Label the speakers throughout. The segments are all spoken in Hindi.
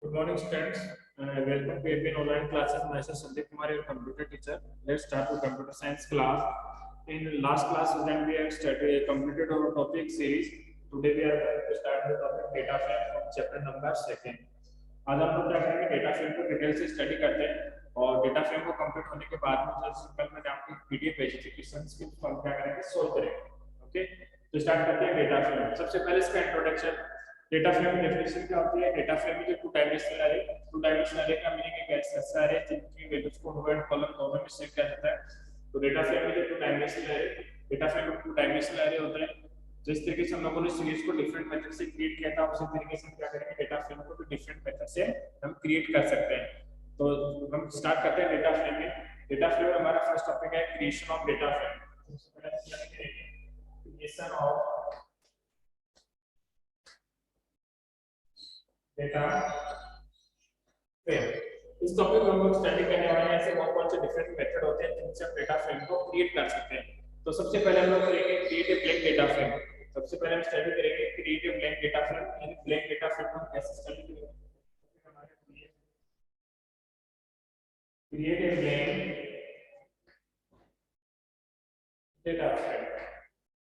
Speaker 1: Good morning, students. Welcome to APN online classes. Myself Sandeep Kumar, your computer teacher. Let's start with computer science class. In last class, then we have completed our topic series. Today we are going to start the topic data frame from chapter number 2. आज हम लोग क्या करेंगे, डेटा फ्रेम को डिटेल से स्टडी करते हैं और डेटा फ्रेम को कंप्लीट होने के बाद में जैसे कल मैंने आपको पीडीएफ भेजी थी क्वेश्चंस की, उसको हम क्या करेंगे, सोल्व करेंगे. ओके, तो स्टार्ट करते हैं डेटा फ्रेम. सबसे पहले इसका इंट्रोडक्शन. डेटा फ्रेम की डेफिनेशन क्या होती है? डेटा फ्रेम में जो टू डायमेंशनल एरे का मीनिंग है ऐसा एरे जिनकी वैल्यूज को रो एंड कॉलम दोनों में सेव किया जाता है. तो डेटा फ्रेम में जो टू डायमेंशनल एरे होता है. जिस तरीके से हम लोगों ने सीरीज को डिफरेंट मेथड से क्रिएट किया था, उसी तरीके से क्या करेंगे, डेटा फ्रेम को भी डिफरेंट मेथड से हम क्रिएट कर सकते हैं. तो हम स्टार्ट करते हैं डेटा फ्रेम में. डेटा फ्रेम में हमारा फर्स्ट टॉपिक है क्रिएशन ऑफ डेटा फ्रेम. सबसे पहले क्या करेंगे, क्रिएशन ऑफ डेटा फ्रेम. इस टॉपिक को हम लोग स्टडी करने वाले हैं. ऐसे कौन-कौन से डिफरेंट मेथड होते हैं जिनसे हम डेटा फ्रेम को क्रिएट कर सकते हैं. तो सबसे पहले हम लोग करेंगे create a blank data frame. सबसे पहले हम स्टडी करेंगे create a blank data frame. यानी ब्लैंक डेटा फ्रेम को कैसे स्टडी करेंगे. Create a blank data frame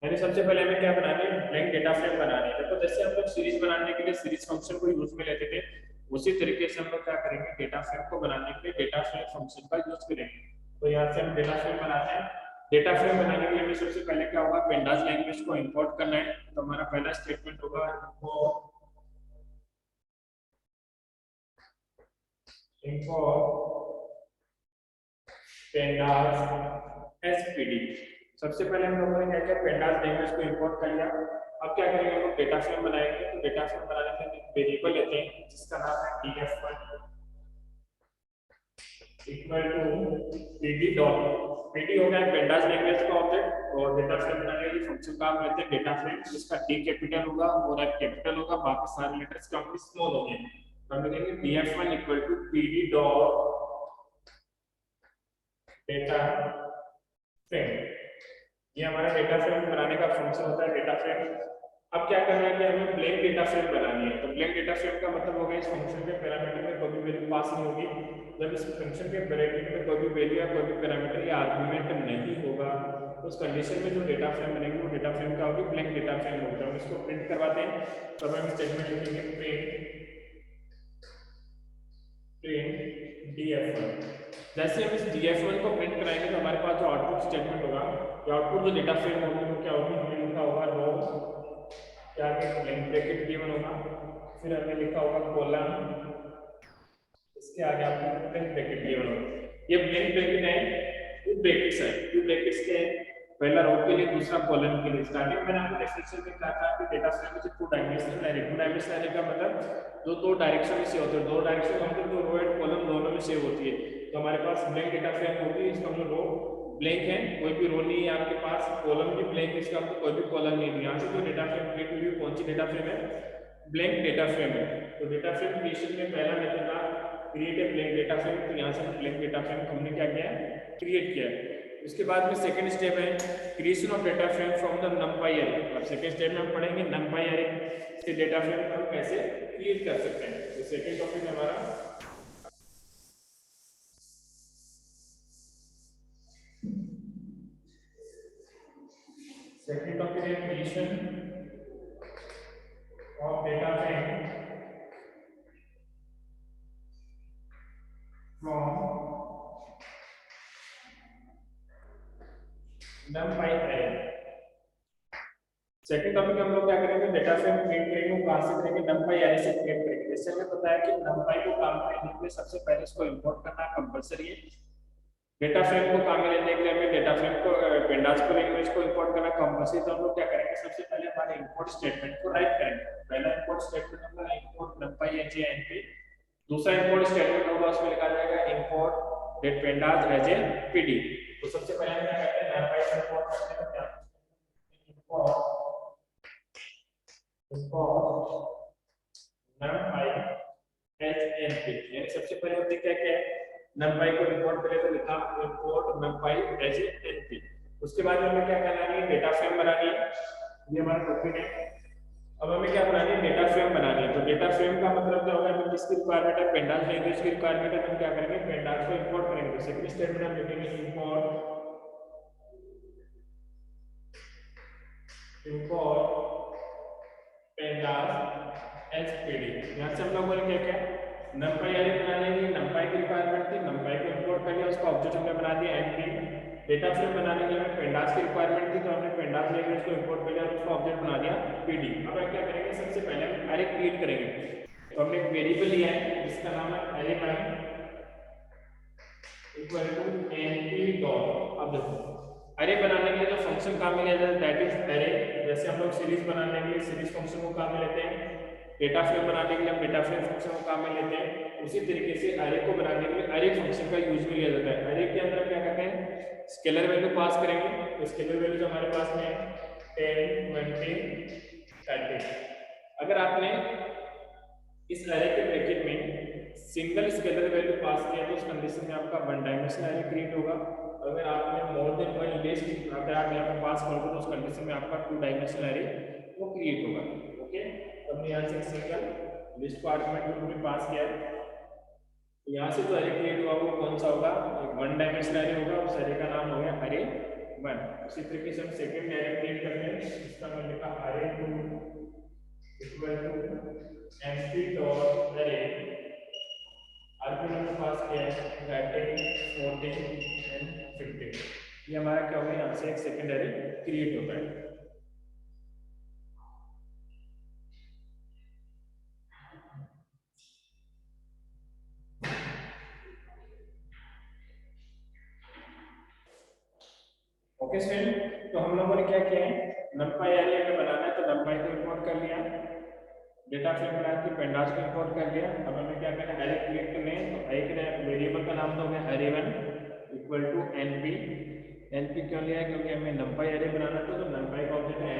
Speaker 1: यानी सबसे पहले हमें क्या बनानी है, ब्लैंक डेटा फ्रेम बनानी है. तो जैसे हम लोग सीरीज बनाने के लिए सीरीज फंक्शन को यूज में लेते थे, उसी तरीके से हम लोग क्या करेंगे, डेटा फ्रेम को बनाने के लिए डेटा फ्रेम फंक्शन का यूज करेंगे. तो यहाँ से हम डेटा फ्रेम बनाते हैं. डेटा फ्रेम बनाने के लिए हमें सबसे पहले क्या होगा, पेंडास लैंग्वेज को इंपोर्ट करना है. तो हमारा पहला स्टेटमेंट होगा इंपोर्ट पेंडास एसपीडी. सबसे पहले हम लोगों ने क्या किया, पेंडास लैंग्वेज को इंपोर्ट कर लिया. अब क्या करेंगे, हम लोग डेटा फ्रेम बनाएंगे. तो डेटा फ्रेम बनाने के लिए वेरिएबल लेते हैं जिसका नाम है df1 equal to pd dot. pd हो गया पेंडास लैंग्वेज का ऑब्जेक्ट, और डेटा फ्रेम बनाने के लिए फंक्शन का हम लेते हैं डेटा फ्रेम जिसका d कैपिटल होगा और f कैपिटल होगा, बाकी सारे लेटर्स का हम स्मॉल होंगे. तो हम लिखेंगे df1 equal to pd dot data frame. ये हमारा डेटा फ्रेम बनाने का फंक्शन होता है डेटा फ्रेम. अब क्या करना है कि हमें ब्लैंक डेटा फ्रेम बनानी है. तो ब्लैंक डेटा फ्रेम का मतलब होगा इस फंक्शन के पैरामीटर में कोई भी वैल्यू पास नहीं होगी. जब इस फंक्शन के ब्रैकेट में कोई भी वैल्यू या कोई भी पैरामीटर या आर्गुमेंट नहीं होगा, तो उस कंडीशन में जो डेटा फ्रेम बनेगी वो डेटा फ्रेम का होगी ब्लैंक डेटा फ्रेम होगा. हम इसको प्रिंट करवाते हैं. तो हम स्टेटमेंट लिखेंगे प्रिंट df1. जैसे हम इस df1 को प्रिंट कराएंगे तो हमारे पास जो आउटपुट स्टेटमेंट होगा, या आउटपुट जो डेटा फ्रेम होगी वो क्या होगी, हमने लिखा होगा रो, क्या ब्लैंक ब्रैकेट गिवन होगा, फिर हमने लिखा होगा कॉलम, इसके आगे आपको ब्लैंक ब्रैकेट गिवन होगा. ये ब्लैंक ब्रैकेट है, टू ब्रैकेट्स है. टू ब्रैकेट्स के पहला रो के लिए, दूसरा कॉलम के लिए. स्टार्टिंग में मैंने आपको डेफिनेशन में कहा था कि डेटा फ्रेम में two dimensional array. Two dimensional array का मतलब जो दो डायरेक्शन में सेव होते हैं. दो डायरेक्शन का मतलब तो रो एंड कॉलम दोनों में सेव होती है. तो हमारे पास ब्लैंक डेटा फ्रेम होगी, इसका मतलब रो ब्लैंक है, कोई भी रो नहीं है आपके पास, कॉलम भी ब्लैंक है, इसका मतलब कोई भी कॉलम नहीं है. यहाँ से जो डेटा फ्रेम क्रिएट हुई है कौन सी डेटा फ्रेम है, ब्लैंक डेटा फ्रेम है. तो डेटा फ्रेम क्रिएशन में पहला मेथड था create a blank data frame. तो यहाँ से ब्लैंक डेटा फ्रेम हमने क्या किया है, क्रिएट किया है. उसके बाद में सेकंड स्टेप है creation of data frame from the नंपाई array. अब सेकंड स्टेप में हम पढ़ेंगे नंपाई एरे से डेटा फ्रेम हम कैसे क्रिएट कर सकते हैं. तो सेकंड टॉपिक हमारा सेकंड टॉपिक है creation of data frame from numpy array. Second topic हम लोग क्या करेंगे, डेटा फ्रेम क्रिएट करेंगे. वो कहां से करेंगे, numpy array से क्रिएट करेंगे. जैसे हमें पता है कि numpy को काम में लेने के लिए सबसे पहले इसको इंपोर्ट करना कंपलसरी है. डेटा फ्रेम को काम में लेने के लिए हमें डेटा फ्रेम को पेंडास को लैंग्वेज को इंपोर्ट करना कंपलसरी. तो हम लोग क्या करेंगे, सबसे पहले हमारे इंपोर्ट स्टेटमेंट को राइट करेंगे. पहला इंपोर्ट स्टेटमेंट होगा इंपोर्ट numpy np. दूसरा इंपोर्ट स्टेटमेंट होगा, उसमें लिखा जाएगा import date pandas as a pd. तो सबसे पहले हम क्या करते हैं, numpy को इंपोर्ट करते हैं. क्या इंपोर्ट numpy as np. यानी सबसे पहले हमने क्या किया है, numpy को इंपोर्ट करें तो लिखा इंपोर्ट numpy as np. उसके बाद हमें क्या करना है, डेटा फ्रेम बनानी है. ये हमारा टॉपिक है. अब हमें क्या बनानी है, डेटा फ्रेम बनानी है. तो डेटा फ्रेम का मतलब क्या होगा, हमें किसकी रिक्वायरमेंट है, पेंडास लैंग्वेज की रिक्वायरमेंट है। हम क्या करेंगे, पेंडास को इंपोर्ट करेंगे। सेकंड स्टेटमेंट हम लिखेंगे इंपोर्ट पेंडास एज पीडी। यहां से हम लोगों ने क्या क्या numpy array बनाने के लिए numpy की रिक्वायरमेंट थी, numpy को इंपोर्ट कर लिया, उसका ऑब्जेक्ट हमने बना दिया empty। डेटा फ्रेम बनाने के लिए हमें पेंडास की रिक्वायरमेंट थी, तो हमने पेंडास लैंग्वेज को इंपोर्ट कर लिया और उसका ऑब्जेक्ट बना दिया pd। अब हम क्या करेंगे, सबसे पहले हम array क्रिएट करेंगे। तो हमने एक वेरिएबल लिया है जिसका नाम है array1 equal to empty dot. अब देखो अरे बनाने के लिए जो फंक्शन काम में लिया जाता है दैट इज अरे। जैसे हम लोग सीरीज बनाने के लिए सीरीज फंक्शन को काम में लेते हैं, डेटा फ्रेम बनाने के लिए हम डेटा फ्रेम फंक्शन को काम में लेते हैं, उसी तरीके से अरे को बनाने के लिए अरे फंक्शन का यूज में लिया जाता है। अरे के अंदर क्या करते हैं, स्केलर वैल्यू पास करेंगे। तो स्केलर वैल्यू हमारे पास में है 10 20 30। अगर आपने इस अरे के ब्रैकेट में सिंगल स्केलर वैल्यू पास किया तो उस कंडीशन में आपका वन डायमेंशनल अरे क्रिएट होगा। अगर आपने मोर देन वन लिस्ट अगर आप यहाँ पे पास करोगे तो उस कंडीशन में आपका टू डायमेंशनल अरे वो क्रिएट होगा। ओके, तो हमने यहाँ से सिंगल लिस्ट को आर्गुमेंट के रूप में पास किया है। तो यहाँ से जो अरे क्रिएट हुआ वो कौन सा होगा, एक वन डायमेंशनल अरे होगा। उस अरे का नाम हो गया अरे वन। उसी तरीके से हम सेकंड अरे क्रिएट करते हैं, इसका मैंने लिखा array two equal to empty dot array, argument में पास किया है 30 40 एंड 50। ये हमारा क्या होगा, यहाँ से एक सेकंड अरे क्रिएट होता है। ओके स्टूडेंट, तो हम लोगों ने क्या किया है, numpy array हमें बनाना है तो numpy को इंपोर्ट कर लिया, डेटा फ्रेम बनाया तो पेंडास को इंपोर्ट कर लिया। अब हमें क्या करना है, array क्रिएट करने हैं। तो एक वेरिएबल का नाम तो हो गया array1 equal to np। np क्यों लिया है, क्योंकि हमें numpy array बनाना था, तो numpy का ऑब्जेक्ट है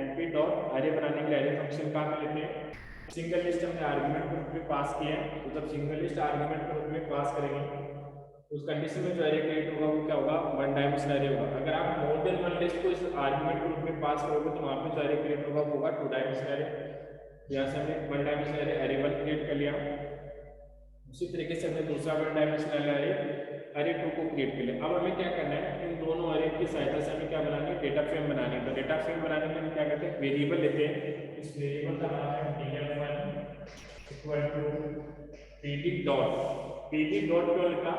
Speaker 1: np डॉट array बनाने के लिए array फंक्शन काम में लेते हैं। सिंगल लिस्ट हमने आर्गुमेंट के रूप में पास किया है, तो जब सिंगल लिस्ट आर्गुमेंट के रूप में पास करेंगे उस कंडीशन में जो एरे क्रिएट होगा वो क्या होगा, वन डायमेंशनल एरे होगा। अगर आप मोर देन वन लिस्ट को इस आर्गुमेंट के रूप में पास करोगे तो वहां पे जो एरे क्रिएट होगा वो होगा टू डायमेंशनल एरे। यहाँ से हमने one dimensional array array one create कर लिया। उसी तरीके से हमने दूसरा वन डायमेंशनल एरे टू को क्रिएट कर लिया। अब हमें क्या करना है, इन दोनों एरे की सहायता से हमें क्या बनानी है, डेटा फ्रेम बनानी है। तो डेटा फ्रेम बनाने के लिए हम क्या करते हैं, वेरिएबल लेते हैं। इस वेरिएबल का नाम है df1 equal to pd dot. pd dot क्यों लिखा,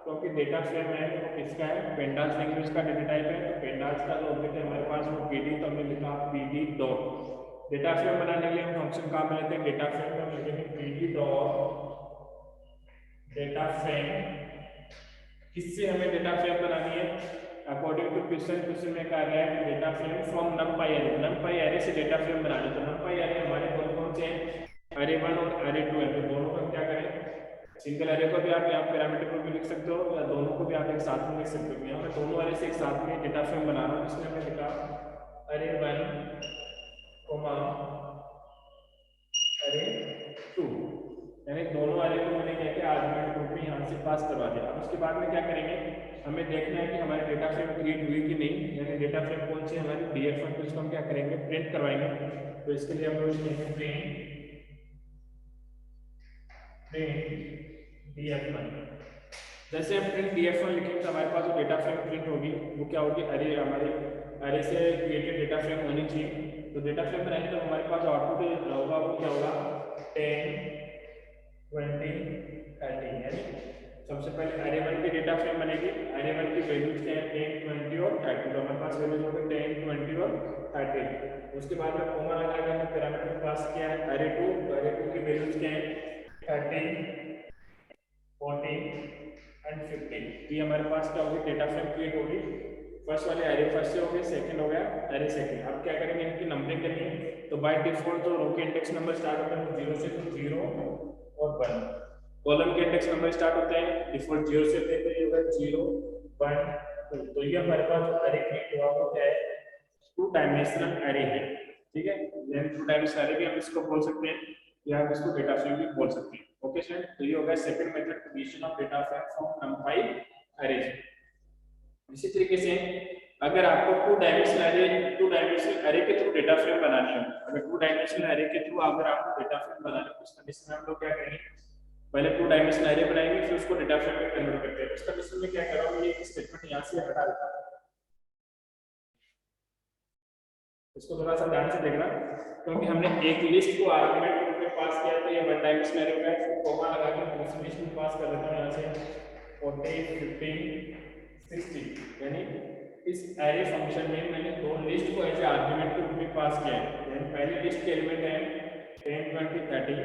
Speaker 1: क्योंकि डेटा फ्रेम है वो किसका है, पेंडास लैंग्वेज का डेटा टाइप है। तो पेंडास का जो ऑब्जेक्ट है हमारे पास वो pd, तो हमने लिखा pd डॉट। डेटा फ्रेम बनाने के लिए हम फंक्शन काम में लेते हैं, डेटा फ्रेम में हम लिखेंगे pd डॉट डेटा फ्रेम। किससे हमें डेटा फ्रेम बनानी है, अकॉर्डिंग टू क्वेश्चन में कहा गया है data frame from numpy array। numpy array से डेटा फ्रेम बनानी है। तो numpy array हमारे कौन से हैं, array1 और array2 है। तो दोनों को हम क्या करें, सिंगल एरे को भी आप यहाँ पैरामीटर को भी लिख सकते हो या दोनों को भी आप एक साथ में लिख सकते हो। यहाँ पे दोनों एरे से एक साथ में डेटा फ्रेम बना रहा हूँ, जिसमें हमने लिखा array1 array2, यानी दोनों एरे को मैंने क्या किया, आर्गुमेंट ग्रुप में यहाँ से पास करवा दिया। अब उसके बाद में क्या करेंगे, हमें देखना है कि हमारे डेटा फ्रेम क्रिएट हुई कि नहीं, यानी डेटा फ्रेम कौन सी हमारी df1, तो इसको हम क्या करेंगे, प्रिंट करवाएंगे। तो इसके लिए हम लोग लिखेंगे प्रिंट df1। जैसे हम प्रिंट df1 लिखेंगे तो हमारे पास जो डेटा फ्रेम प्रिंट होगी वो क्या होगी, अरे हमारे अरे से क्रिएटेड डेटा फ्रेम होनी चाहिए। तो डेटा फ्रेम बनाएंगे तो हमारे पास आउटपुट होगा वो क्या होगा, 10 20 30। यानी सबसे पहले array1 की डेटा फ्रेम बनेगी। array1 की वैल्यूज क्या है, 10 20 और 30। तो हमारे पास वैल्यूज होंगे 10 20 और 30। उसके बाद में कॉमा लगाकर हमने पैरामीटर पास किया है array2। तो array2 की वैल्यूज क्या है, 30 40 एंड 50। ये हमारे पास क्या होगी, डेटा फ्रेम क्रिएट होगी। फर्स्ट वाले एरे फर्स्ट से हो गए, सेकंड हो गया एरे सेकंड। अब क्या करेंगे, इनकी नंबरिंग करनी है। तो बाय डिफॉल्ट जो रो के इंडेक्स नंबर स्टार्ट होता है 0 से, तो 0 और 1। कॉलम के इंडेक्स नंबर स्टार्ट होते हैं डिफॉल्ट 0 से, लेते हैं होगा 0 1 2। तो ये हमारे पास जो एरे क्रिएट हुआ वो क्या है, टू डायमेंशनल एरे है। ठीक है, देन टू डायमेंशनल एरे भी हम इसको बोल सकते हैं या आप इसको डेटा फ्रेम भी बोल सकते हैं। ओके स्टूडेंट, तो ये होगा second method, creation of data frame from numpy array। इसी तरीके से अगर आपको टू डायमेंशनल एरे के थ्रू डेटा फ्रेम बनानी है, अगर टू डायमेंशनल एरे के थ्रू अगर आपको डेटा फ्रेम बनाना है, उस कंडीशन में हम लोग क्या करेंगे, पहले टू डायमेंशनल एरे बनाएंगे, फिर उसको डेटा फ्रेम में कन्वर्ट करते हैं। उस कंडीशन में क्या करोगे, ये स्टेटमेंट यहाँ से हटा देता हूं, इसको थोड़ा सा ध्यान से देखना, क्योंकि हमने एक लिस्ट को आर्गुमेंट के रूप में पास किया, तो ये वन डायमेंशनल एरे हो गया, फिर कॉमा लगा के दूसरी लिस्ट में पास कर देता हूं यहाँ से 40 50 60, यानी इस एरे फंक्शन में मैंने दो लिस्ट को ऐसे आर्गुमेंट के रूप में पास किया है। यानी पहली लिस्ट के एलिमेंट है 10 20 30,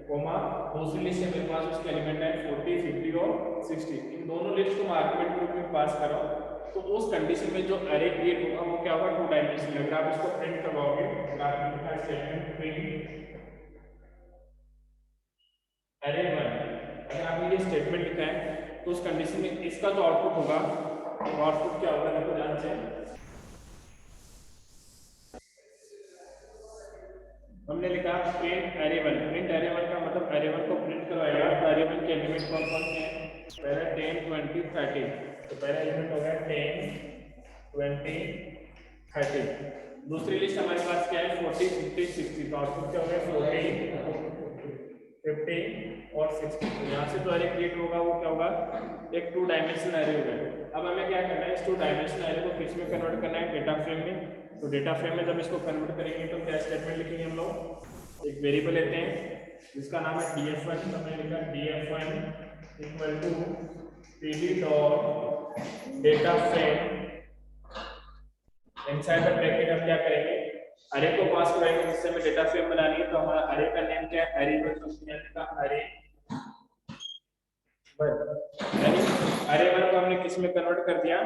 Speaker 1: कॉमा दूसरी लिस्ट में मेरे पास उसके एलिमेंट है 40 50 और 60, इन दोनों लिस्ट को मैं आर्गुमेंट के रूप में पास कर रहा हूं। तो उस कंडीशन में जो एरे क्रिएट होगा वो क्या होगा, टू डायमेंशनल। अगर आप इसको प्रिंट करवाओगे, स्टेटमेंट प्रिंट एरे 1, अगर आपने ये स्टेटमेंट लिखा है तो उस कंडीशन में इसका जो आउटपुट होगा, वो आउटपुट क्या होगा, देखो ध्यान से। हमने लिखा प्रिंट एरे 1, प्रिंट एरे 1 का मतलब एरे 1 को प्रिंट करवाएगा, तो एरे 1 के एलिमेंट कौन कौन से हैं, पहला 10 20 30, तो पहला एलिमेंट हो गया 10 20 30। दूसरी लिस्ट हमारे पास क्या है 40 50 60, तो आउटपुट क्या हो गया 40 50 और 60। तो यहाँ से जो एरे क्रिएट होगा वो क्या होगा, एक टू डायमेंशनल एरे होगा। अब हमें क्या करना है, इस टू डायमेंशनल एरे को किस में कन्वर्ट करना है, डेटा फ्रेम में। तो डेटा फ्रेम में जब इसको कन्वर्ट करेंगे तो क्या स्टेटमेंट लिखेंगे हम लोग, एक वेरिएबल लेते हैं जिसका नाम है df1, तो हमने लिखा df1 equal to pd dot data frame, inside the bracket हम क्या करेंगे, अरे को पास कराएंगे जिससे हमें डेटा फ्रेम बनानी है। तो हमारा अरे का नेम क्या है, अरे वन, का अरे वन, यानी अरे वन को हमने किस में कन्वर्ट कर दिया,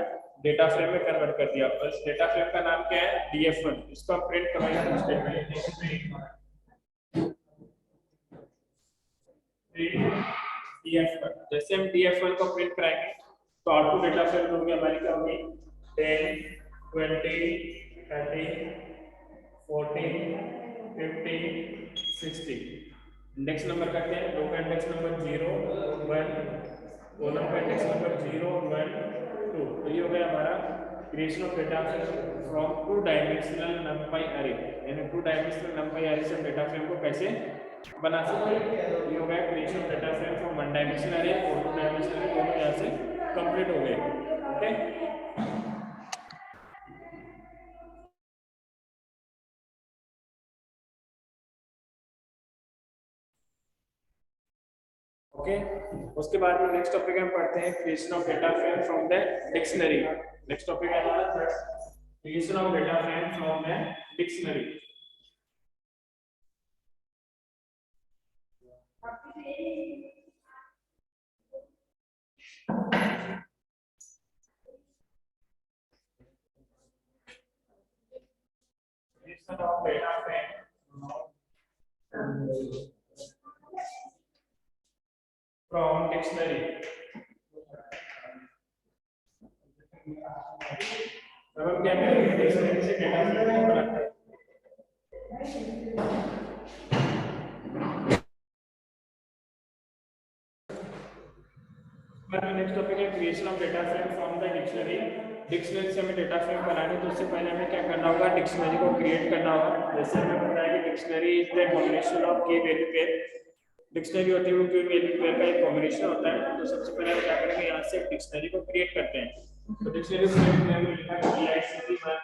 Speaker 1: डेटा फ्रेम में कन्वर्ट कर दिया। और इस डेटा फ्रेम का नाम क्या है, df1, इसको हम प्रिंट करवाएंगे तो स्टेटमेंट df1, जैसे हम df1 को प्रिंट कराएंगे तो आउटपुट डेटा फ्रेम होगी हमारी क्या होगी, 10 20 30 40 50 60। इंडेक्स नंबर करते हैं, रो का इंडेक्स नंबर 0 1, कॉलम का इंडेक्स नंबर 0 1 2। तो ये हो गया हमारा creation of data frame from two dimensional नंपाई array, यानी टू डायमेंशनल नंपाई एरे से डेटा फ्रेम को कैसे बना सकते हैं। ये हो गया creation of data frame from one dimensional array और टू डायमेंशनल एरे, दोनों यहाँ से कंप्लीट हो गए। Okay, okay. उसके बाद में नेक्स्ट टॉपिक हम पढ़ते हैं creation of data frame from the dictionary. Next topic है हमारा creation of data frame from the dictionary. Creation of data frame from dictionary. अब हम क्या करेंगे, डिक्शनरी से डेटा फ्रेम को बनाते हैं। नेक्स्ट टॉपिक है creation of data frame from the dictionary. Dictionary से हमें डेटा फ्रेम बनानी है, तो उससे पहले हमें क्या करना होगा, डिक्शनरी को क्रिएट करना होगा। जैसे हमें पता है कि dictionary is the combination of की वैल्यू पेयर। डिक्शनरी होती है वो की वैल्यू पेयर का एक कॉम्बिनेशन होता है। तो सबसे पहले हम क्या करेंगे, यहाँ से डिक्शनरी को क्रिएट करते हैं। तो डिक्शनरी को क्रिएट करने के लिए DICT1,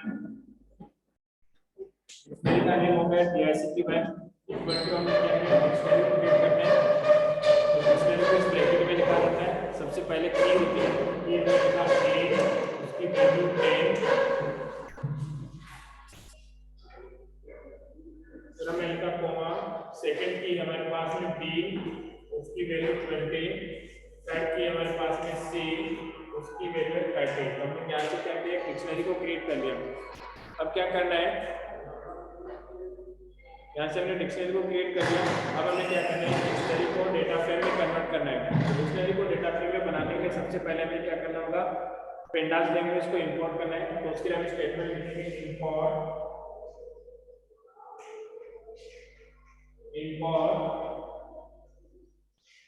Speaker 1: डिक्शनरी का नेम हो गया DICT1 इक्वल टू, हम क्या करेंगे डिक्शनरी को क्रिएट करते हैं। तो डिक्शनरी को इस ब्रैकेट में लिखा रहता है, सबसे पहले की होती है, की में लिखा a, उसकी वैल्यू 10, फिर हमने लिखा कॉमा, सेकंड की हमारे पास में b, उसकी वैल्यू 20, थर्ड की हमारे पास में c, उसकी वैल्यू 30। तो हमने यहाँ से क्या किया, डिक्शनरी को क्रिएट कर लिया। अब क्या करना है, यहाँ से हमने डिक्शनरी को क्रिएट कर लिया। अब हमें क्या करना है, डिक्शनरी को डेटा फ्रेम में कन्वर्ट करना है। तो डिक्शनरी को डेटा फ्रेम में बनाने के लिए सबसे पहले हमें क्या करना होगा, पेंडास लैंग्वेज को इंपोर्ट करना है। तो उसके लिए हम स्टेटमेंट लिखेंगे इंपोर्ट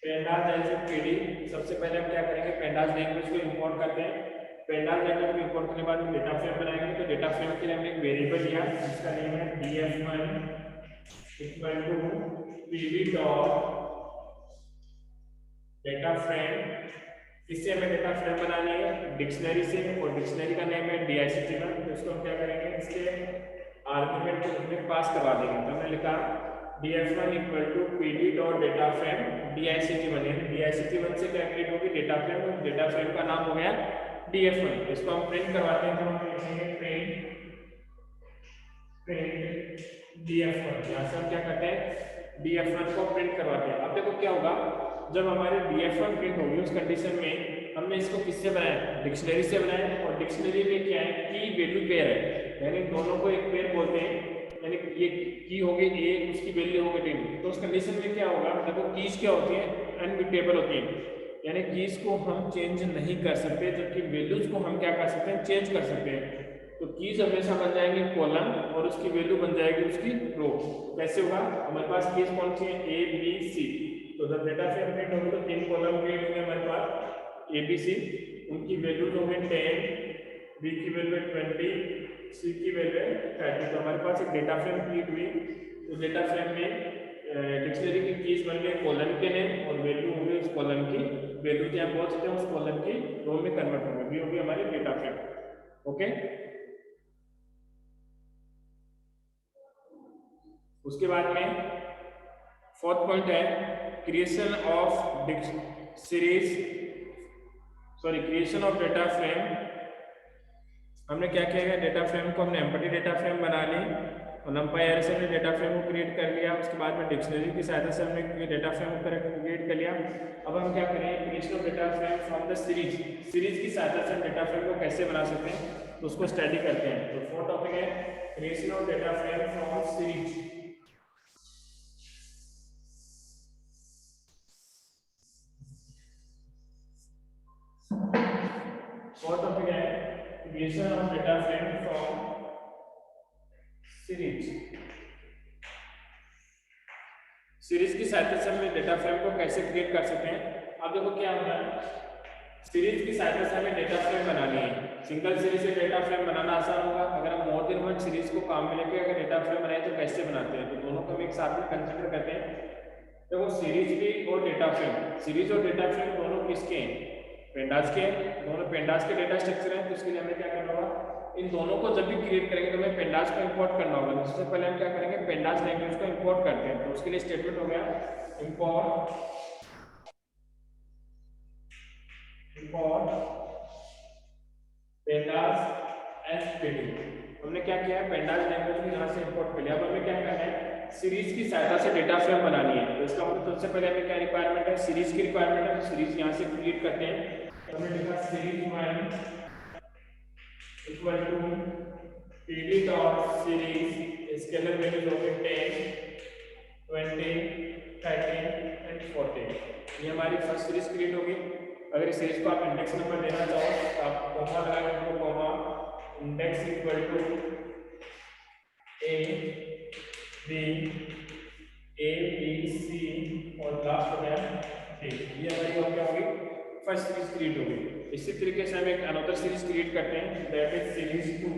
Speaker 1: पेंडास एज पीडी। सबसे पहले हम क्या करेंगे, पेंडास लैंग्वेज को इंपोर्ट करते हैं। पेंडास डाटा को इंपोर्ट करने के बाद डेटा फ्रेम बनाएंगे। तो डेटा फ्रेम के लिए हमने एक वेरिएबल लिया जिसका नेम है df1 equal to pd dot data frame. इससे हमें डेटा फ्रेम बनानी है डिक्शनरी से, और डिक्शनरी का नेम है dict1। तो इसको हम क्या करेंगे, इसके आर्गुमेंट को उसमें पास करवा देंगे। तो हमने लिखा df1 equal to pd dot data frame dict1। dict1 से क्या क्रिएट होगी डेटा फ्रेम, और डेटा फ्रेम का नाम हो गया df1। इसको हम प्रिंट करवाते हैं। तो हम लिखेंगे प्रिंट df1। यहाँ से हम क्या करते हैं df1 को प्रिंट करवाते हैं। अब देखो क्या होगा, जब हमारे df1 प्रिंट होगी उस कंडीशन में हमने इसको किससे बनाया, डिक्शनरी से बनाया। और डिक्शनरी में क्या है, की वैल्यू पेयर है, यानी दोनों को एक पेयर बोलते हैं। यानी ये की होगी ए, उसकी वैल्यू होगी टी। तो उस कंडीशन में क्या होगा, देखो कीज क्या होती है, अनम्यूटेबल होती है, यानी कीज को हम चेंज नहीं कर सकते, जबकि वैल्यूज को हम क्या कर सकते हैं, चेंज कर सकते हैं। तो कीज हमेशा बन जाएंगे कॉलम और उसकी वैल्यू बन जाएगी उसकी रो। कैसे होगा, हमारे पास कीज कौन सी है, ए बी सी। तो जब डेटा फ्रेम प्रिंट होगी तो 3 कॉलम क्रिएट होंगे हमारे पास ए बी सी, उनकी वैल्यूज होंगे 10, बी की वैल्यू 20, सी की वैल्यू 30। तो हमारे पास एक डेटा फ्रेम क्रिएट हुई। तो डेटा फ्रेम में डिक्शनरी की कीज बन गए कॉलम के नेम, और वैल्यू होगी उस कॉलम की वैल्यू क्या पहुंच सकते हैं, उस कॉलम की रो में कन्वर्ट होंगे, भी होगी हमारी डेटा फ्रेम। ओके, उसके बाद में फोर्थ पॉइंट है creation of series, sorry creation of data frame. हमने क्या किया है, डेटा फ्रेम को हमने एम्प्टी डेटा फ्रेम बना ली, और नंपाई एरे से हमने डेटा फ्रेम को क्रिएट कर लिया। उसके बाद में डिक्शनरी की सहायता से हमने डेटा फ्रेम को क्रिएट कर लिया। अब हम क्या करें, creation of data frame from the series, series की सहायता से हम डेटा फ्रेम को कैसे बना सकते हैं, तो उसको स्टडी करते हैं। तो फोर्थ टॉपिक है creation of data frame from series. Fourth topic है creation of data frame from series. Series की सहायता से हम डेटा फ्रेम को कैसे क्रिएट कर सकते हैं। अब देखो क्या होता है, सीरीज की सहायता से हमें डेटा फ्रेम बनानी है। सिंगल सीरीज से डेटा फ्रेम बनाना आसान होगा, अगर हम मोर देन वन सीरीज को काम में लेके अगर डेटा फ्रेम बनाए तो कैसे बनाते हैं, तो दोनों को हम एक साथ में कंसीडर करते हैं। तो वो सीरीज भी और डेटा फ्रेम, सीरीज और डेटा फ्रेम दोनों किसके हैं, पेंडास के, दोनों पेंडास के डेटा स्ट्रक्चर हैं। तो इसके लिए हमें क्या करना होगा, इन दोनों को जब भी क्रिएट करेंगे तो हमें पेंडास को इंपोर्ट करना होगा। सबसे पहले हम क्या करेंगे, पेंडास लैंग्वेज को इंपोर्ट करते हैं। तो उसके लिए स्टेटमेंट हो गया इंपोर्ट पेंडास एसपीडी। हमने क्या किया है, पेंडास लैंग्वेज को यहाँ से इंपोर्ट कर लिया। अब हमें क्या करना है, सीरीज की सहायता से डेटा फ्रेम बनानी है। तो इसका मतलब सबसे पहले हमें क्या रिक्वायरमेंट है, सीरीज की रिक्वायरमेंट है। तो सीरीज यहाँ से क्रिएट करते हैं। तो हमने लिखा series 1 equal to pd dot series, scalar values होंगे 10, 20, 30 एंड 40। ये हमारी फर्स्ट सीरीज क्रिएट होगी। अगर इस सीरीज को आप इंडेक्स नंबर देना चाहो तो आप कॉमा लगाएंगे, तो comma index equal to A B C और लास्ट हो गया डी। ये हमारी और क्या होगी, फर्स्ट सीरीज क्रिएट होगी। इसी तरीके से हम एक अनदर सीरीज क्रिएट करते हैं, that is series 2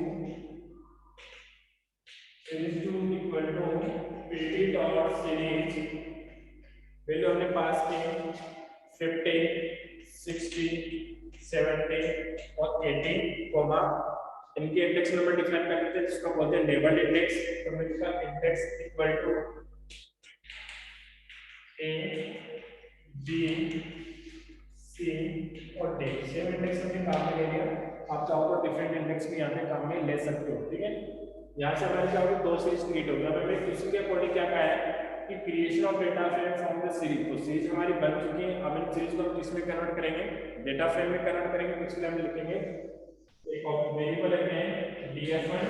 Speaker 1: equal to pd dot series, value हमने पास की 50, 60, 70 और 80, कॉमा इनके इंडेक्स नंबर डिफाइन कर लेते हैं जिसको बोलते हैं लेबल इंडेक्स। तो हमने लिखा index equal to A B C और डी। सेम इंडेक्स हमने काम में ले लिया, आप चाहो तो डिफरेंट इंडेक्स भी यहाँ पे काम में ले सकते हो। ठीक है, यहाँ से हमारे क्या होगी, 2 सीरीज क्रिएट होगी। अब हमें क्वेश्चन के अकॉर्डिंग क्या कहा है कि creation of data frame from the series. तो सीरीज हमारी बन चुकी है, अब इन सीरीज को हम किसमें कन्वर्ट करेंगे, डेटा फ्रेम में कन्वर्ट करेंगे। तो इसलिए हम लिखेंगे एक वेरिएबल लेते हैं df1,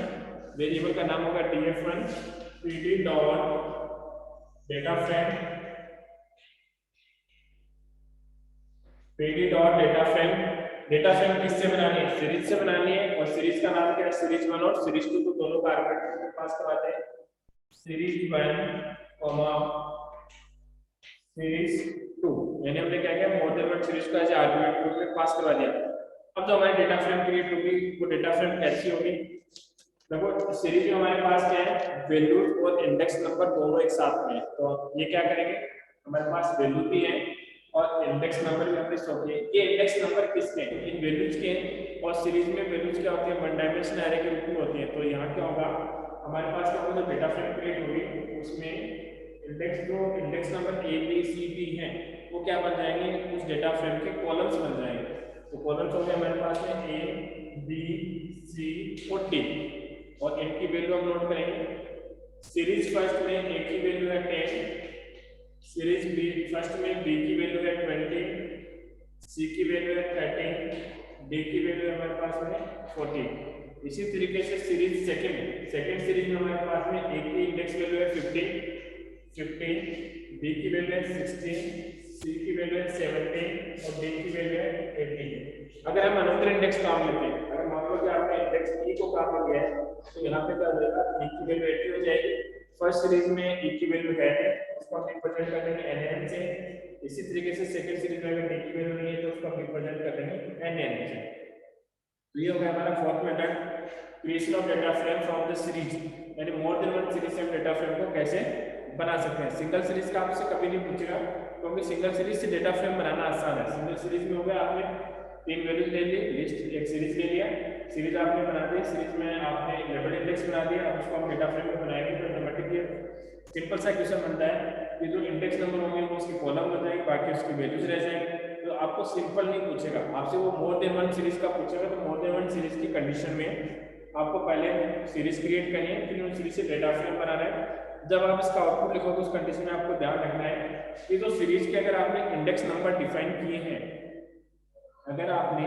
Speaker 1: वेरिएबल का नाम होगा df1 pd dot data frame, pd dot data frame. Data frame किससे बनानी है, सीरीज से बनानी है, और सीरीज का नाम क्या है, सीरीज 1 और सीरीज 2 को दोनों का आर्गुमेंट पास करवाते हैं। सीरीज 1 कॉमा सीरीज 2, यानी हमने क्या किया, मोर देन वन सीरीज का एज आर्गुमेंट में पास करवा दिया। अब जो हमारी डेटा फ्रेम क्रिएट होगी वो डेटा फ्रेम कैसी होगी? देखो सीरीज में हमारे पास क्या है, वैल्यू और इंडेक्स नंबर दोनों एक साथ में है। तो ये क्या करेंगे, हमारे पास वैल्यू भी है और इंडेक्स नंबर भी हमने शो किए। ये इंडेक्स नंबर किसके हैं? इन वैल्यूज के हैं। और सीरीज में वैल्यूज क्या होती है, वन डायमेंशनल एरे के रूप में होती है। तो यहाँ क्या होगा, हमारे पास क्या होगा, जो डेटा फ्रेम क्रिएट होगी उसमें index number A B C D है वो क्या बन जाएंगे, उस डेटा फ्रेम के कॉलम्स बन जाएंगे। तो कॉलम्स हो गए हमारे पास में ए बी सी और डी, और इनकी वैल्यू हम नोट करेंगे। सीरीज फर्स्ट में ए की वैल्यू है 10, सीरीज बी फर्स्ट में बी की वैल्यू है 20, सी की वैल्यू है 13, डी की वैल्यू है हमारे पास में 14। इसी तरीके से सीरीज सेकंड सीरीज में हमारे पास में ए की इंडेक्स वैल्यू है 15, बी की वैल्यू है 16, सी की वैल्यू है 17 और डी की वैल्यू है 18। अगर हम अनंतर इंडेक्स काम लेते हैं, अगर मान लो कि आपने इंडेक्स ई को काम में लिया है तो यहाँ पे क्या हो जाएगा, ई की वैल्यू 80 हो जाएगी। फर्स्ट सीरीज में ई की वैल्यू है उसको हम रिप्रेजेंट कर देंगे एनएन से। इसी तरीके से सेकंड सीरीज में अगर डी की वैल्यू नहीं है तो उसको हम रिप्रेजेंट कर देंगे एनएन से। तो ये हो गया हमारा fourth method, creation of data frame from the series, यानी मोर देन वन सीरीज से हम डेटा फ्रेम को कैसे बना सकते हैं। सिंगल सीरीज का आपसे कभी नहीं पूछेगा क्योंकि सिंगल सीरीज से डेटा फ्रेम बनाना आसान है। सिंगल सीरीज में हो गया, आपने 3 वैल्यूज ले ली, लिस्ट एक सीरीज ले लिया, सीरीज आपने बना दी, सीरीज में आपने लेबल इंडेक्स बना दिया, अब उसको हम डेटा फ्रेम में बनाएंगे तो ऑटोमेटिक सिंपल सा क्वेश्चन बनता है कि जो इंडेक्स नंबर होंगे वो उसके कॉलम बन जाएंगे, बाकी उसकी वैल्यूज रह जाएंगे। तो आपको सिंपल नहीं पूछेगा, आपसे वो मोर देन वन सीरीज का पूछेगा। तो मोर देन वन सीरीज की कंडीशन में आपको पहले सीरीज क्रिएट करनी है, फिर उन सीरीज से डेटा फ्रेम बनाना है। जब आप इसका आउटपुट लिखोगे उस कंडीशन में आपको ध्यान रखना है कि जो सीरीज के अगर आपने इंडेक्स नंबर डिफाइन किए हैं, अगर आपने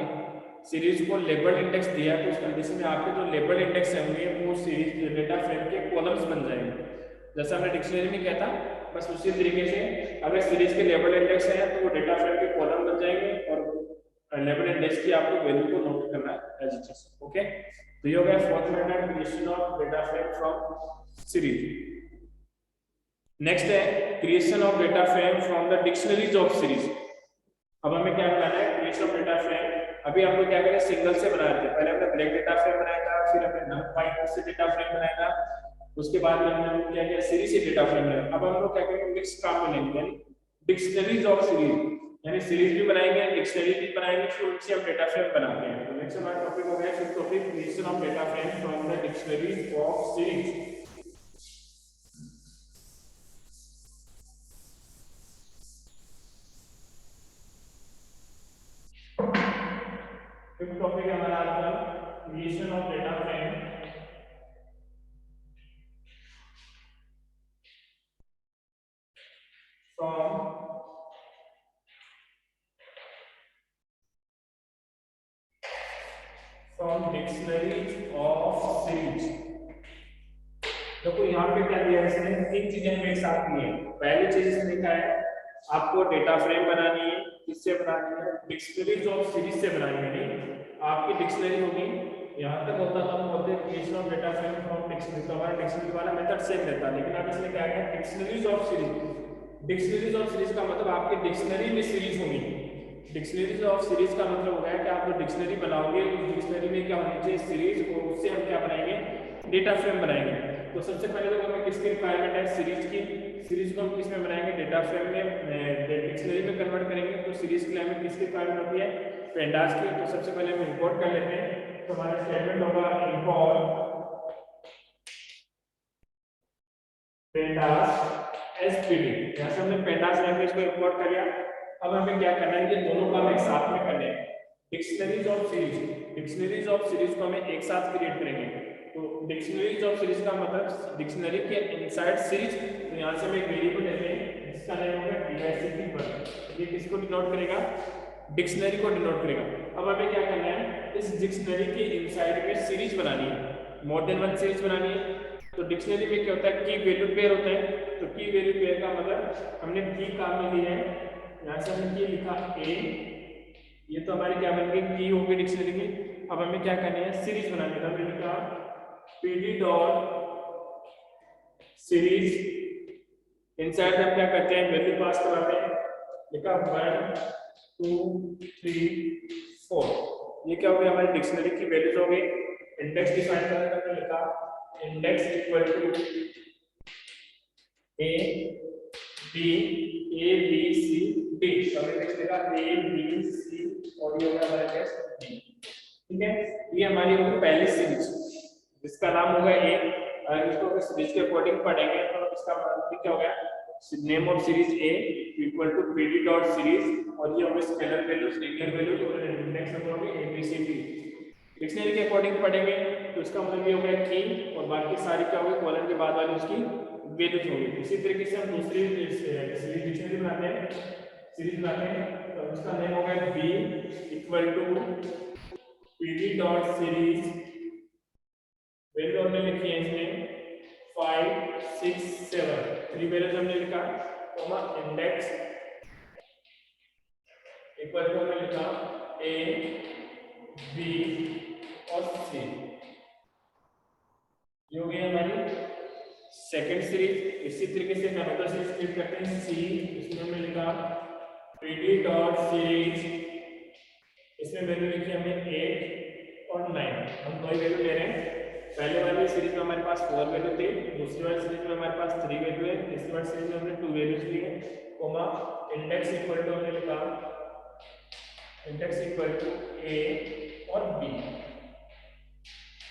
Speaker 1: सीरीज को लेबल इंडेक्स दिया तो उस कंडीशन में आपके जो लेबल इंडेक्स होंगे वो सीरीज डेटा फ्रेम के कॉलम्स बन जाएंगे। जैसा हमने डिक्शनरी में किया था, बस उसी तरीके से अगर सीरीज के लेबल इंडेक्स है तो वो डेटा फ्रेम के कॉलम बन जाएंगे और लेबल इंडेक्स की आपको वैल्यू को नोट करना है एज इट इज। ओके, तो ये हो गया fourth method, creation of data frame from series. Next है creation of data frame from the dictionaries of series. अब हमें क्या बनाना है, क्रिएशन ऑफ डेटा फ्रेम। अभी हम लोग क्या करें, सिंगल से बनाए थे, पहले हमने ब्लैक डेटा फ्रेम बनाया था, फिर हमने नंपाई से डेटा फ्रेम बनाया था, उसके बाद में हमने क्या किया, सीरीज से डेटा फ्रेम बनाया। अब हम लोग क्या करेंगे, मिक्स काम में लेंगे, यानी डिक्शनरीज ऑफ सीरीज, यानी सीरीज भी बनाएंगे डिक्शनरी भी बनाएंगे, फिर उनसे हम डेटा फ्रेम बनाते हैं। तो नेक्स्ट हमारा टॉपिक हो गया फिर topic creation of data frame from the dictionaries of series. Fifth topic है हमारा आज का creation of data frame from dictionaries of series. देखो यहाँ पे क्या दिया है इसने, 3 चीजें हमें एक साथ ली है। पहली चीज इसने लिखा है आपको डेटा फ्रेम बनानी है, किससे बनानी है, डिक्शनरीज ऑफ सीरीज से बनानी है। नहीं, आपकी डिक्शनरी होगी, यहाँ तक होता था हम बोलते हैं creation of data frame from dictionary, तो हमारा डिक्शनरी वाला मेथड सेम रहता है। लेकिन अब इसने क्या किया, dictionaries of series. Dictionaries of series का मतलब आपकी डिक्शनरी में सीरीज होगी। डिक्शनरीज ऑफ सीरीज का मतलब हो गया कि आप जो डिक्शनरी बनाओगे उस डिक्शनरी में क्या होनी चाहिए, सीरीज, और उससे हम क्या बनाएंगे, डेटा फ्रेम बनाएंगे। तो सबसे पहले तो हमें किसकी रिक्वायरमेंट है, सीरीज की। सीरीज को हम किस में बनाएंगे, डेटा फ्रेम में, डिक्शनरी में कन्वर्ट करेंगे। तो सीरीज के लिए हमें किसकी रिक्वायरमेंट होती है, पेंडास की। तो सबसे पहले हम इंपोर्ट कर लेते हैं। तो हमारा स्टेटमेंट होगा इंपोर्ट पेंडास एसपीडी। यहां से हमने पेंडास लैंग्वेज को इंपोर्ट कर लिया। अब हमें क्या करना है, ये दोनों काम एक साथ में करने हैं। Dictionaries of series, dictionaries of series को हमें एक साथ क्रिएट करेंगे। तो डिक्शनरीज ऑफ सीरीज का मतलब डिक्शनरी के इनसाइड सीरीज। तो यहां से हम एक वेरिएबल लेते हैं जिसका नाम होगा DICT1। ये किसको डिनोट करेगा, डिक्शनरी को डिनोट करेगा। अब हमें क्या करना है, इस डिक्शनरी के इनसाइड में सीरीज बनानी है, मोर देन वन सीरीज बनानी है। तो डिक्शनरी में क्या होता है, की वैल्यू पेयर होता है। तो की वैल्यू पेयर का मतलब हमने की काम में लिया है, यहाँ से हमने की लिखा ए, ये तो हमारी क्या बन गई, की होगी डिक्शनरी में। अब हमें क्या करनी है, सीरीज बनानी है। हमने लिखा PD डॉट सीरीज, इनसाइड हम क्या करते हैं, वैल्यू पास कराते हैं, लिखा 1 2 3 4। ये क्या हो गया हमारी डिक्शनरी की वैल्यूज हो गई। इंडेक्स डिफाइन करने का हमने लिखा index equal to A B C D. हमने इंडेक्स लिखा ए बी सी और ये होगा हमारा इंडेक्स डी। ठीक है, ये हमारी होगी पहली सीरीज जिसका नाम होगा ए। अगर इसको अगर सीरीज के अकॉर्डिंग पढ़ेंगे तो इसका मतलब क्या हो गया, name of series A equal to PD dot series और ये होगा स्केलर वैल्यूज लीनियर वैल्यूज और इंडेक्स नंबर होगी A B C D. Dictionary के अकॉर्डिंग पढ़ेंगे तो इसका मतलब ये हो गया की और बाकी सारी क्या होगी कॉलम के बाद वाली उसकी वैल्यूज होगी। इसी तरीके से हम दूसरी सीरीज डिक्शनरी बनाते हैं, सीरीज बनाते हैं तो उसका नेम होगा B equal to PD dot series value हमने लिखी है इसमें 5 6 7 3 वैल्यूज हमने लिखा कॉमा इंडेक्स इक्वल टू हमने लिखा ए बी और सी। ये हो गई हमारी सेकंड सीरीज। इसी तरीके से अनदर सीरीज स्प्लिट करते हैं सी, इसमें हमने लिखा पीडी डॉट सीरीज, इसमें वैल्यू लिखी हमने 8 और 9। हम दो वैल्यू ले रहे हैं। पहले वाली सीरीज में हमारे पास 4 वैल्यू थी, दूसरी वाली सीरीज में हमारे पास 3 वैल्यू है, तीसरी वाली सीरीज में हमने 2 वैल्यूज ली है कॉमा इंडेक्स इक्वल टू हमने लिखा इंडेक्स इक्वल टू ए और बी।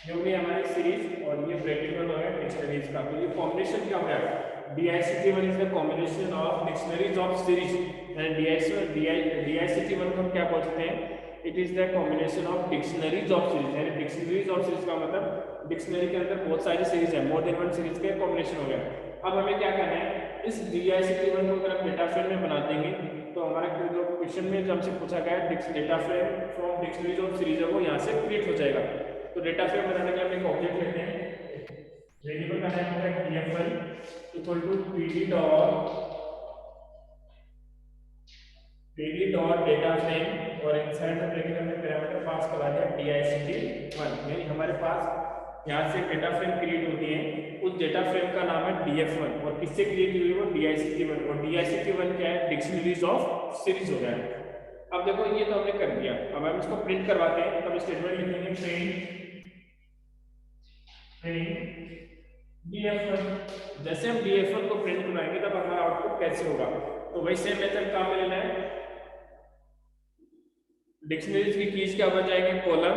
Speaker 1: ये हो गई हमारी सीरीज और ये ब्रैकेट में होगा डिक्शनरीज का। तो ये कॉम्बिनेशन क्या हो गया, DICT1 is the combination of dictionaries of series and DICT1 को हम क्या बोलते हैं, it is the combination of dictionaries of series. यानी डिक्शनरीज ऑफ सीरीज का मतलब डिक्शनरी के अंदर बहुत सारी सीरीज है, मोर देन वन सीरीज का कॉम्बिनेशन हो गया। अब हमें क्या करना है, इस DICT1 को अगर हम डेटा फ्रेम में बना देंगे तो हमारा जो क्वेश्चन में जो हमसे पूछा गया है data frame from dictionaries of series है वो यहाँ से क्रिएट हो जाएगा। तो डेटा फ्रेम बनाने के लिए हम एक ऑब्जेक्ट लेते हैं, वेरिएबल का नाम होगा dfl equal to pd dot data frame और इनसाइड द ब्रैकेट हमने पैरामीटर पास करा दिया DICT1। यानी हमारे पास यहाँ से डेटा फ्रेम क्रिएट होती है, उस डेटा फ्रेम का नाम है DF1 और किससे क्रिएट हुई है वो DICT1 और DICT1 क्या है, डिक्शनरीज ऑफ सीरीज हो गया है। अब देखो ये तो हमने कर दिया, अब हम इसको प्रिंट करवाते हैं। तब स्टेटमेंट लिखेंगे प्रिंट DF1। जैसे हम DF1 को प्रिंट कराएंगे तब हमारा आउटपुट कैसे होगा, तो वही सेम मेथड काम में लेना है। डिक्शनरीज की कीज क्या बन जाएगी, कॉलम।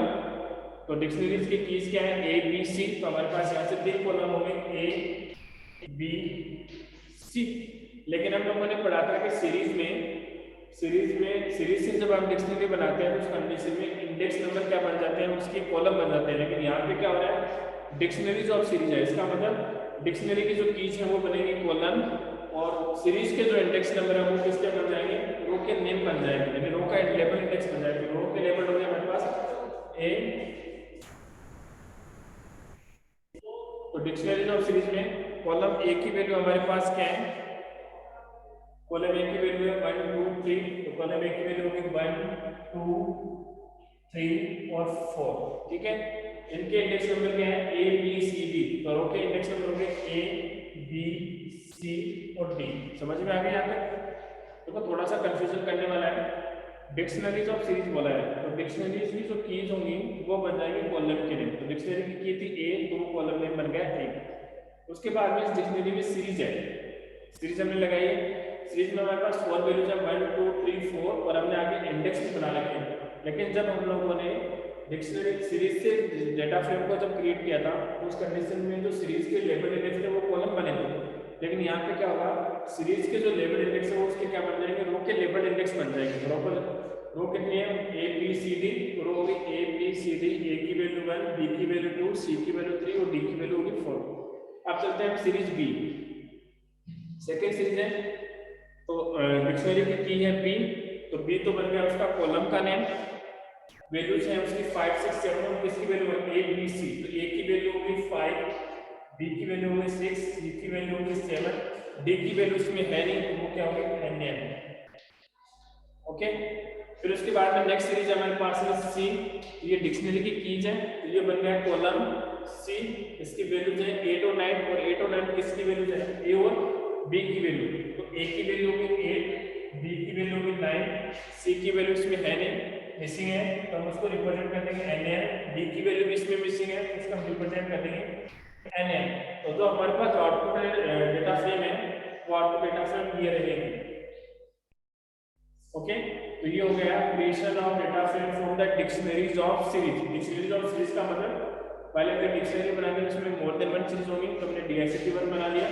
Speaker 1: तो डिक्शनरीज की कीज क्या है, ए बी सी। तो हमारे पास यहाँ से 3 कॉलम होंगे ए बी सी। लेकिन हम लोगों ने पढ़ा था कि सीरीज से जब हम डिक्शनरी बनाते हैं तो उस कंडीशन में इंडेक्स नंबर क्या बन जाते हैं, उसके कॉलम बन जाते हैं। लेकिन यहाँ पे क्या हो रहा है, डिक्शनरीज ऑफ सीरीज है, इसका मतलब डिक्शनरी की जो कीज है वो बनेगी कॉलम और सीरीज के जो इंडेक्स नंबर है वो किसके बन जाएंगे, रो के नेम बन जाएंगे, यानी रो का लेबल इंडेक्स बन जाएगा। रो के लेबल हो गया हमारे पास ए। तो डिक्शनरीज ऑफ सीरीज में कॉलम ए की वैल्यू हमारे पास क्या है, कॉलम ए की वैल्यू है 1 2 3। तो कॉलम ए की वैल्यू होगी 1 2 3 और 4। ठीक है, इनके इंडेक्स नंबर क्या है, ए बी सी डी। तो रो के इंडेक्स नंबर होंगे ए बी सी और डी। समझ में आ गया यहाँ पे। तो थोड़ा सा कंफ्यूजन करने वाला है, डिक्शनरीज ऑफ सीरीज बोला है तो डिक्शनरीज की जो कीज होंगी वो बन जाएंगी कॉलम के नेम। तो डिक्शनरी की की थी ए, 2 कॉलम नेम बन गया एक। उसके बाद में इस डिक्शनरी में सीरीज है, सीरीज हमने लगाई है। सीरीज में हमारे पास 4 वैल्यूज है 1 2 3 4 और हमने आगे इंडेक्स भी बना रखे हैं। लेकिन जब हम लोगों ने डिक्शनरी सीरीज से डेटा फ्रेम को जब क्रिएट किया था तो उस कंडीशन में जो सीरीज के लेबल इंडेक्स थे वो कॉलम बने थे। लेकिन यहाँ पे क्या होगा, सीरीज के जो लेबल इंडेक्स है वो उसके क्या बन जाएंगे, रो के लेबल इंडेक्स बन जाएंगे। रो कितनी है, ए बी सी डी। रो होगी ए बी सी डी, ए की वैल्यू 1, बी की वैल्यू 2, सी की वैल्यू 3 और डी की वैल्यू होगी 4। अब चलते हैं सीरीज बी, सेकेंड सीरीज है। तो डिक्शनरी की है बी, तो बी तो बन गया उसका कॉलम का नेम। वैल्यूज है उसकी 5 6 7 और किसकी वैल्यू है ए बी सी। तो ए की वैल्यू होगी 5, बी की वैल्यू होगी 6, सी की वैल्यू होगी 7, डी की वैल्यू इसमें है नहीं तो वो क्या होगी एन। ओके, फिर उसके बाद में नेक्स्ट सीरीज हमारे पास है सी। ये डिक्शनरी की कीज है, तो ये बन गया कॉलम सी। इसकी वैल्यूज है 8 और 9 और 8 और 9 किसकी वैल्यूज है, ए और बी की वैल्यू। तो ए की वैल्यू होगी 8, बी की वैल्यू होगी 9, सी की वैल्यू इसमें है नहीं, मिसिंग है तो हम उसको रिप्रेजेंट कर देंगे NN, डी की वैल्यू भी इसमें मिसिंग है तो उसको हम रिप्रेजेंट कर देंगे NN। तो जो हमारे पास आउटपुट डेटा फ्रेम है वो आउटपुट डेटा फ्रेम ये रहेगी। ओके, तो ये हो गया creation of data frame from the dictionaries of series. Dictionaries of series का मतलब पहले हमने डिक्शनरी बनानी है उसमें मोर देन वन सीरीज होगी तो हमने DICT1 बना लिया,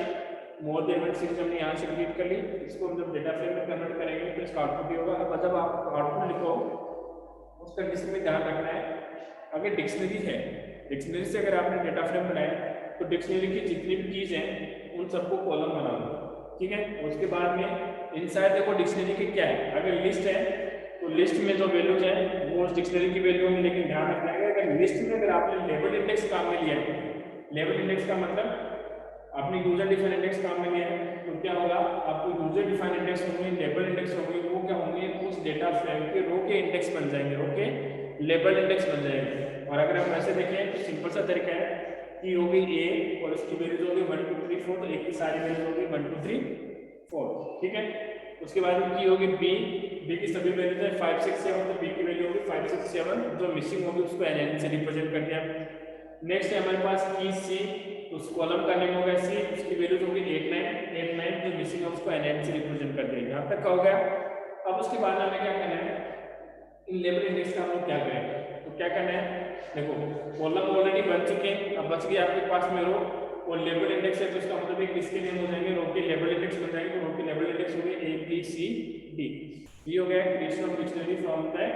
Speaker 1: मोर देन वन सीरीज हमने यहाँ से क्रिएट कर ली। इसको हम जब डेटा फ्रेम में कन्वर्ट करेंगे तो इसका आउटपुट ये होगा। अब जब आप आउटपुट लिखो उस कंडीशन में ध्यान रखना है, अगर डिक्शनरी है, डिक्शनरी से अगर आपने डेटा फ्रेम बनाया तो डिक्शनरी की जितनी भी कीज हैं उन सबको कॉलम बना दो, ठीक है। उसके बाद में इनसाइड देखो डिक्शनरी के क्या है, अगर लिस्ट है तो लिस्ट में जो वैल्यूज है वो उस डिक्शनरी की वैल्यू होंगी, लेकिन ध्यान रखना है अगर लिस्ट में अगर आपने लेबल इंडेक्स काम में लिया है, लेबल इंडेक्स का मतलब आपने यूजर डिफाइंड इंडेक्स काम में लिया है तो क्या होगा, आपको यूजर डिफाइंड इंडेक्स होंगे, लेबल इंडेक्स होंगे, वो क्या होंगे उस डेटा फ्रेम के रो के इंडेक्स बन जाएंगे, रो के लेबल इंडेक्स बन जाएंगे। और अगर हम ऐसे देखें तो सिंपल सा तरीका है कि होगी ए और उसकी वैल्यूज होगी 1 2 3 4, तो ए की सारी वैल्यूज होगी 1 2 3 4, ठीक है। उसके बाद में की होगी बी, बी की सभी वैल्यूज है 5 6 7, तो बी की वैल्यू होगी 5 6 7, जो मिसिंग होगी उसको NN से रिप्रेजेंट कर दिया। नेक्स्ट है हमारे पास की सी, उस कॉलम का नेम होगा सी, उसकी वैल्यूज होगी 8 9, जो मिसिंग है उसको NN से रिप्रेजेंट कर दिया। यहाँ तक का हो गया। अब उसके बाद हमें क्या करना है, इन लेबल इंडेक्स का हम लोग क्या करेंगे, तो क्या करना है, देखो कॉलम ऑलरेडी बन चुके हैं, अब बच गया आपके पास में रो और लेबल इंडेक्स है तो इसका मतलब एक किसके नेम हो जाएंगे, रो के लेबल इंडेक्स बन जाएंगे, तो रो के लेबल इंडेक्स हो गए ABCD। ये हो गया creation of dictionary from the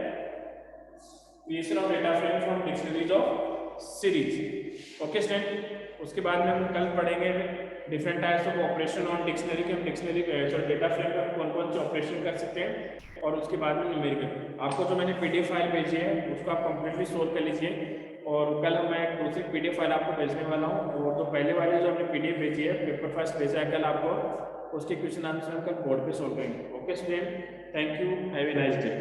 Speaker 1: creation of data frame from dictionaries of series. Okay student, उसके बाद में हम कल पढ़ेंगे different types of operation on dictionary के, हम डिक्शनरी डेटा फ्रेम पर कौन कौन से ऑपरेशन कर सकते हैं, और उसके बाद में न्यूमेरिकल। आपको जो मैंने PDF फाइल भेजी है उसको आप कंप्लीटली सोल्व कर लीजिए, और कल मैं एक दूसरी PDF फाइल आपको भेजने वाला हूँ, और जो पहले वाले जो हमने PDF भेजी है पेपर फर्स्ट भेजा है कल आपको, उसके क्वेश्चन आंसर हम कल बोर्ड पे सोल्व करेंगे। Okay student, thank you, have a nice day.